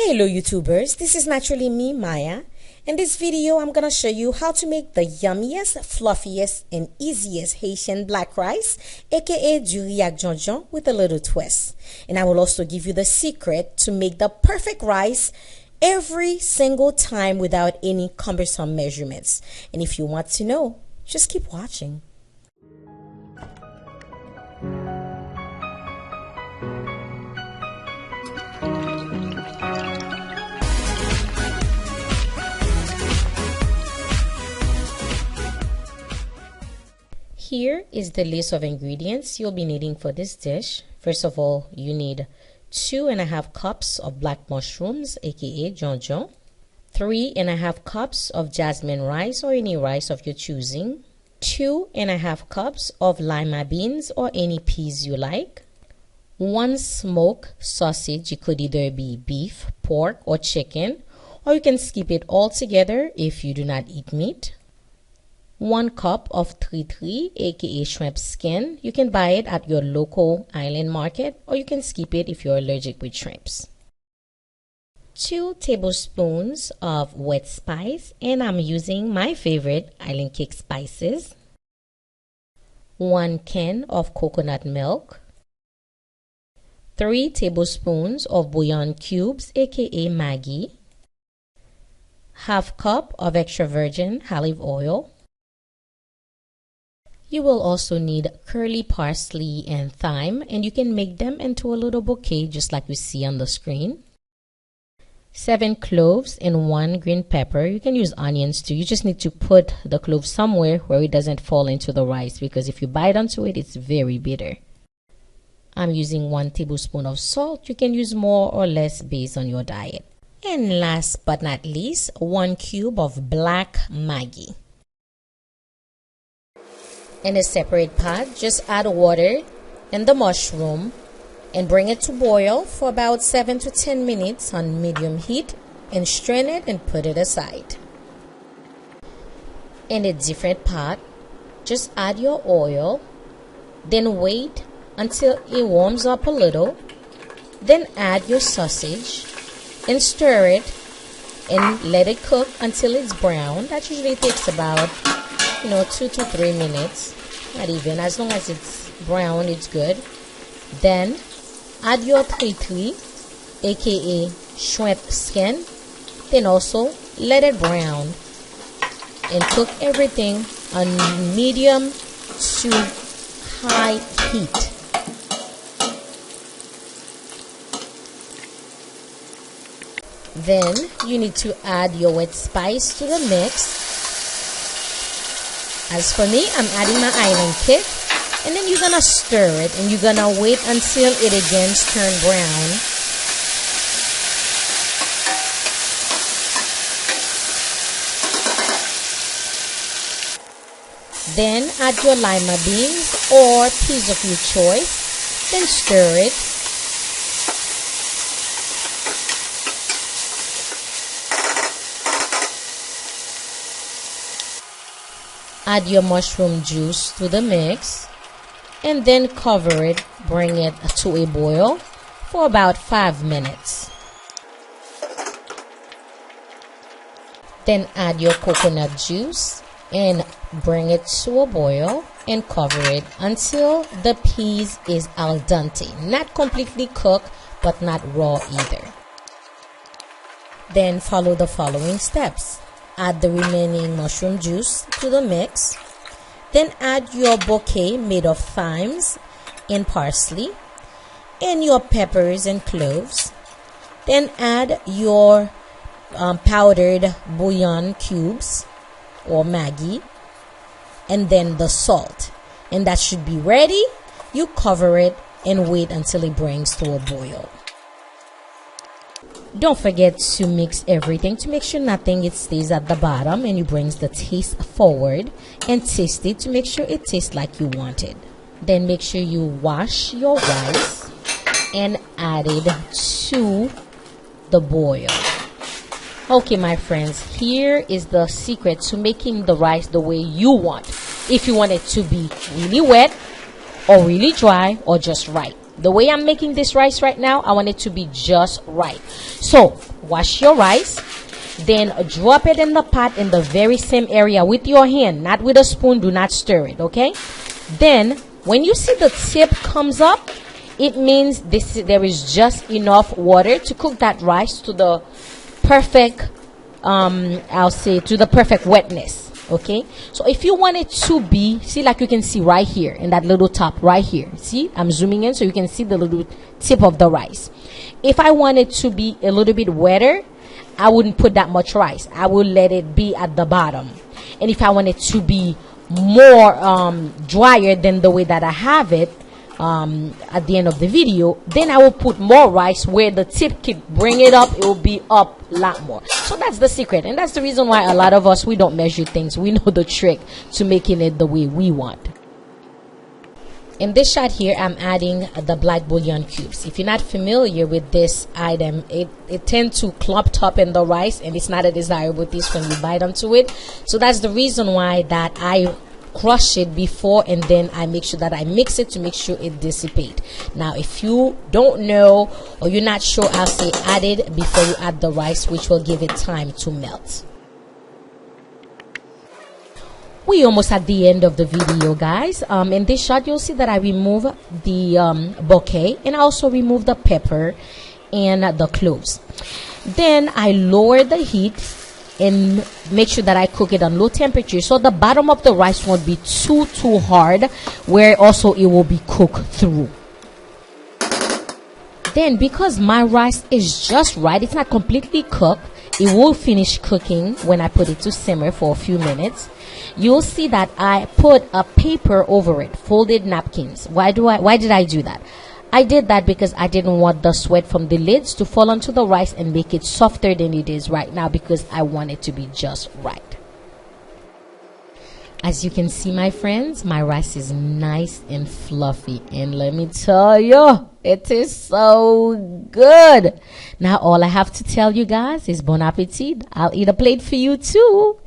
Hello YouTubers, this is naturally me, Maya. In this video, I'm gonna show you how to make the yummiest, fluffiest, and easiest Haitian black rice, aka du riz avec Djondjon with a little twist. And I will also give you the secret to make the perfect rice every single time without any cumbersome measurements. And if you want to know, just keep watching. Here is the list of ingredients you'll be needing for this dish. First of all, you need 2.5 cups of black mushrooms, aka Djondjon, 3.5 cups of jasmine rice or any rice of your choosing, 2.5 cups of lima beans or any peas you like, 1 smoked sausage. It could either be beef, pork, or chicken, or you can skip it altogether if you do not eat meat. 1 cup of tritri, aka shrimp skin. You can buy it at your local island market, or you can skip it if you're allergic with shrimps. 2 tablespoons of wet spice, and I'm using my favorite island cake spices. 1 can of coconut milk. 3 tablespoons of bouillon cubes, aka Maggi. 1/2 cup of extra virgin olive oil. You will also need curly parsley and thyme, and you can make them into a little bouquet just like you see on the screen. 7 cloves and 1 green pepper. You can use onions too. You just need to put the cloves somewhere where it doesn't fall into the rice, because if you bite onto it, it's very bitter. I'm using 1 tablespoon of salt. You can use more or less based on your diet. And last but not least, 1 cube of black Maggi. In a separate pot, just add water and the mushroom and bring it to boil for about 7 to 10 minutes on medium heat, and strain it and put it aside. In a different pot, just add your oil, then wait until it warms up a little, then add your sausage and stir it and let it cook until it's brown. That usually takes about 2 to 3 minutes, not even. As long as it's brown, it's good. Then add your tritri, aka shrimp skin, then also let it brown and cook everything on medium to high heat. Then you need to add your wet spice to the mix. As for me, I'm adding my island kick, and then you're gonna stir it and you're gonna wait until it again turns brown. Then add your lima beans or peas of your choice, then stir it. Add your mushroom juice to the mix, and then cover it. Bring it to a boil for about 5 minutes. Then add your coconut juice and bring it to a boil and cover it until the peas is al dente. Not completely cooked, but not raw either. Then follow the following steps. Add the remaining mushroom juice to the mix. Then add your bouquet made of thymes and parsley and your peppers and cloves. Then add your powdered bouillon cubes or Maggi, and then the salt. And that should be ready. You cover it and wait until it brings to a boil. Don't forget to mix everything to make sure nothing stays at the bottom, and you brings the taste forward, and taste it to make sure it tastes like you want it. Then make sure you wash your rice and add it to the boil. Okay, my friends, here is the secret to making the rice the way you want. If you want it to be really wet or really dry or just right. The way I'm making this rice right now, I want it to be just right. So wash your rice, then drop it in the pot in the very same area with your hand, not with a spoon. Do not stir it, okay? Then when you see the tip comes up, it means there is just enough water to cook that rice to the perfect I'll say to the perfect wetness. Okay, so if you want it to be, see, like you can see right here in that little top right here, see, I'm zooming in so you can see the little tip of the rice. If I want it to be a little bit wetter, I wouldn't put that much rice. I will let it be at the bottom. And if I want it to be more drier than the way that I have it at the end of the video, then I will put more rice where the tip can bring it up. It will be up a lot more. So that's the secret, and that's the reason why a lot of us, we don't measure things. We know the trick to making it the way we want. In this shot here, I'm adding the black bouillon cubes. If you're not familiar with this item, it tends to clump up in the rice, and it's not a desirable taste when you bite onto it. So that's the reason why that I crush it before, and then I make sure that I mix it to make sure it dissipates. Now if you don't know or you're not sure, I'll say add it before you add the rice, which will give it time to melt. We almost at the end of the video, guys. In this shot you'll see that I remove the bouquet, and I also remove the pepper and the cloves. Then I lower the heat and make sure that I cook it on low temperature, so the bottom of the rice won't be too hard, where also it will be cooked through. Then because my rice is just right, it's not completely cooked, it will finish cooking when I put it to simmer for a few minutes. You'll see that I put a paper over it, folded napkins. Why did I do that? I did that because I didn't want the sweat from the lids to fall onto the rice and make it softer than it is right now, because I want it to be just right. As you can see, my friends, my rice is nice and fluffy, and let me tell you, it is so good. Now all I have to tell you guys is bon appetit. I'll eat a plate for you too.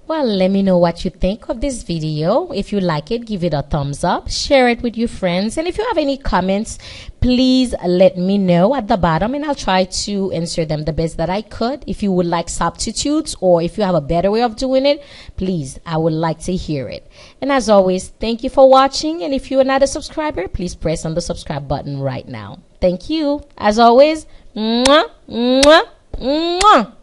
Well, let me know what you think of this video. If you like it, give it a thumbs up, share it with your friends, and if you have any comments, please let me know at the bottom, and I'll try to answer them the best that I could. If you would like substitutes, or if you have a better way of doing it, please, I would like to hear it. And as always, thank you for watching, and if you are not a subscriber, please press on the subscribe button right now. Thank you. As always, mwah, mwah, mwah.